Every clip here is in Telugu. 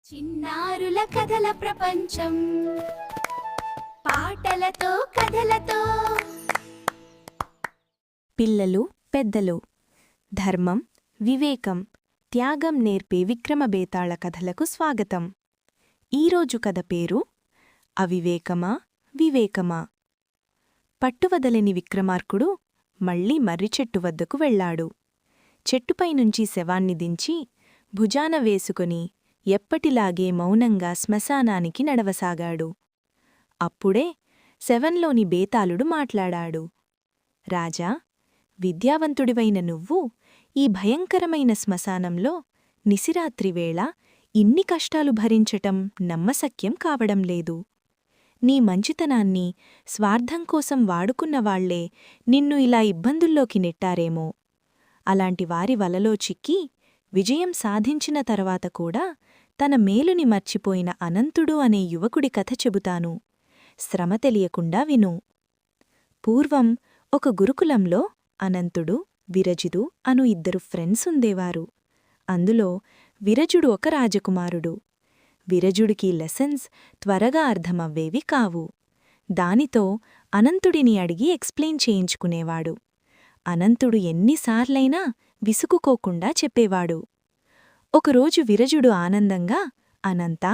చిన్నారుల కథల ప్రపంచం పాటలతో కథలతో. పిల్లలు పెద్దలు, ధర్మం, వివేకం, త్యాగం నేర్పే విక్రమబేతాళ కథలకు స్వాగతం. ఈరోజు కథ పేరు అవివేకమా వివేకమా. పట్టువదలని విక్రమార్కుడు మళ్లీ మర్రిచెట్టు వద్దకు వెళ్లాడు. చెట్టుపైనుంచి శవాన్ని దించి భుజాన వేసుకుని ఎప్పటిలాగే మౌనంగా శ్మశానానికి నడవసాగాడు. అప్పుడే శవంలోని బేతాళుడు మాట్లాడాడు. రాజా, విద్యావంతుడివైన నువ్వు ఈ భయంకరమైన శ్మశానంలో నిశిరాత్రివేళ ఇన్ని కష్టాలు భరించటం నమ్మశక్యం కావడం లేదు. నీ మంచితనాన్ని స్వార్థం కోసం వాడుకున్నవాళ్లే నిన్ను ఇలా ఇబ్బందుల్లోకి నెట్టారేమో. అలాంటి వారి వలలో చిక్కి విజయం సాధించిన తర్వాత కూడా తన మేలుని మర్చిపోయిన అనంతుడు అనే యువకుడి కథ చెబుతాను. శ్రమ తెలియకుండా విను. పూర్వం ఒక గురుకులంలో అనంతుడు, విరజిదు అను ఇద్దరు ఫ్రెండ్స్ ఉండేవారు. అందులో విరజుడు ఒక రాజకుమారుడు. విరజుడికి లెసన్స్ త్వరగా అర్థమవ్వేవి కావు. దానితో అనంతుడిని అడిగి ఎక్స్ప్లెయిన్ చేయించుకునేవాడు. అనంతుడు ఎన్నిసార్లైనా విసుగుకోకుండా చెప్పేవాడు. ఒకరోజు విరజుడు ఆనందంగా, అనంతా,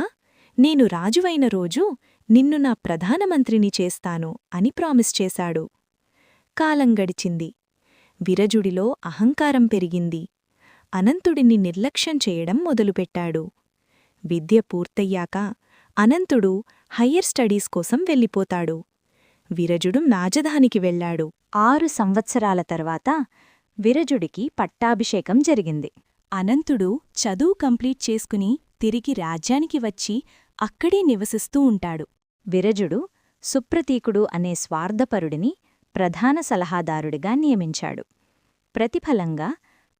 నేను రాజువైన రోజు నిన్ను నా ప్రధానమంత్రిని చేస్తాను అని ప్రామిస్ చేశాడు. కాలం గడిచింది. విరజుడిలో అహంకారం పెరిగింది. అనంతుడిని నిర్లక్ష్యం చేయడం మొదలుపెట్టాడు. విద్య పూర్తయ్యాక అనంతుడు హయ్యర్ స్టడీస్ కోసం వెళ్ళిపోతాడు. విరజుడు రాజధానికి వెళ్లాడు. 6 సంవత్సరాల తర్వాత విరజుడికి పట్టాభిషేకం జరిగింది. అనంతుడు చదువు కంప్లీట్ చేసుకుని తిరిగి రాజ్యానికి వచ్చి అక్కడే నివసిస్తూ ఉంటాడు. విరజుడు సుప్రతీకుడు అనే స్వార్థపరుడిని ప్రధాన సలహాదారుడిగా నియమించాడు. ప్రతిఫలంగా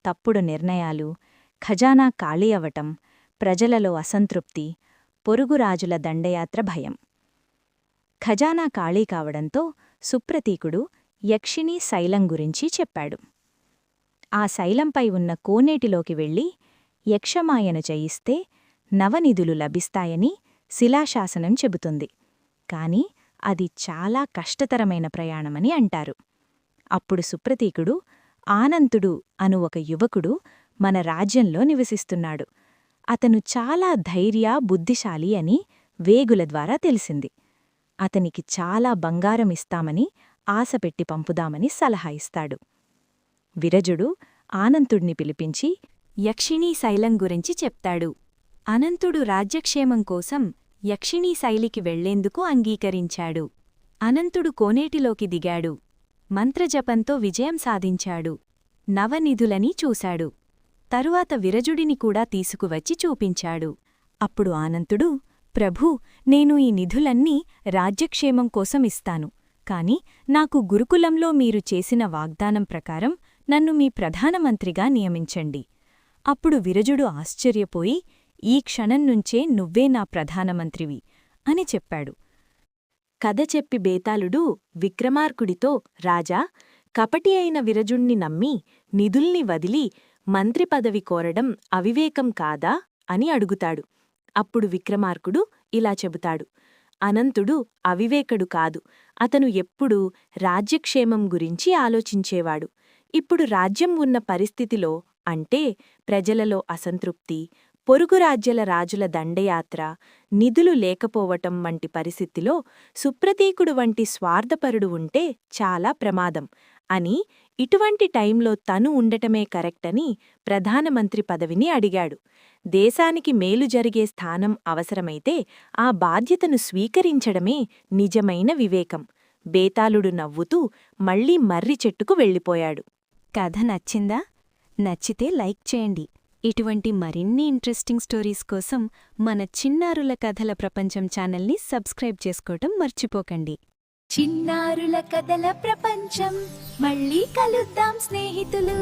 తప్పుడు నిర్ణయాలు, ఖజానా ఖాళీ అవటం, ప్రజలలో అసంతృప్తి, పొరుగురాజుల దండయాత్ర భయం. ఖజానా ఖాళీ కావడంతో సుప్రతీకుడు యక్షిణీ శైలం గురించి చెప్పాడు. ఆ శైలంపై ఉన్న కోనేటిలోకి వెళ్లి యక్షమాయను చేయిస్తే నవనిధులు లభిస్తాయని శిలాశాసనం చెబుతుంది. కాని అది చాలా కష్టతరమైన ప్రయాణమని అంటారు. అప్పుడు సుప్రతీకుడు, ఆనంతుడు అను ఒక యువకుడు మన రాజ్యంలో నివసిస్తున్నాడు. అతను చాలా ధైర్య బుద్ధిశాలి అని వేగుల ద్వారా తెలిసింది. అతనికి చాలా బంగారమిస్తామని ఆశపెట్టి పంపుదామని సలహా ఇస్తాడు. విరజుడు ఆనంతుడిని పిలిపించి యక్షిణీ శైలం గురించి చెప్తాడు. అనంతుడు రాజ్యక్షేమం కోసం యక్షిణీ శైలికి వెళ్లేందుకు అంగీకరించాడు. అనంతుడు కోనేటిలోకి దిగాడు. మంత్రజపంతో విజయం సాధించాడు. నవనిధులని చూశాడు. తరువాత విరజుడిని కూడా తీసుకువచ్చి చూపించాడు. అప్పుడు ఆనంతుడు, ప్రభూ, నేను ఈ నిధులన్నీ రాజ్యక్షేమం కోసం ఇస్తాను. కాని నాకు గురుకులంలో మీరు చేసిన వాగ్దానం ప్రకారం నన్ను మీ ప్రధానమంత్రిగా నియమించండి. అప్పుడు విరజుడు ఆశ్చర్యపోయి, ఈ క్షణం నుంచే నువ్వే నా ప్రధానమంత్రివి అని చెప్పాడు. కథ చెప్పి బేతాళుడు విక్రమార్కుడితో, రాజా, కపటి అయిన విరజుణ్ణి నమ్మి నిధుల్ని వదిలి మంత్రి పదవి కోరడం అవివేకం కాదా అని అడుగుతాడు. అప్పుడు విక్రమార్కుడు ఇలా చెబుతాడు, అనంతుడు అవివేకుడు కాదు. అతను ఎప్పుడూ రాజ్యక్షేమం గురించి ఆలోచించేవాడు. ఇప్పుడు రాజ్యం ఉన్న పరిస్థితిలో, అంటే ప్రజలలో అసంతృప్తి, పొరుగు రాజ్యాల రాజుల దండయాత్ర, నిధులు లేకపోవటం వంటి పరిస్థితిలో సుప్రతీకుడు వంటి స్వార్థపరుడు ఉంటే చాలా ప్రమాదం అని, ఇటువంటి టైంలో తను ఉండటమే కరెక్టని ప్రధానమంత్రి పదవిని అడిగాడు. దేశానికి మేలు జరిగే స్థానం అవసరమైతే ఆ బాధ్యతను స్వీకరించడమే నిజమైన వివేకం. బేతాళుడు నవ్వుతూ మళ్లీ మర్రి చెట్టుకు వెళ్ళిపోయాడు. కథ నచ్చిందా? నచ్చితే లైక్ చేయండి. ఇటువంటి మరిన్ని ఇంట్రెస్టింగ్ స్టోరీస్ కోసం మన చిన్నారుల కథల ప్రపంచం ఛానల్ని సబ్స్క్రైబ్ చేసుకోవటం మర్చిపోకండి. చిన్నారుల కథల ప్రపంచం. మళ్ళీ కలుద్దాం స్నేహితులు.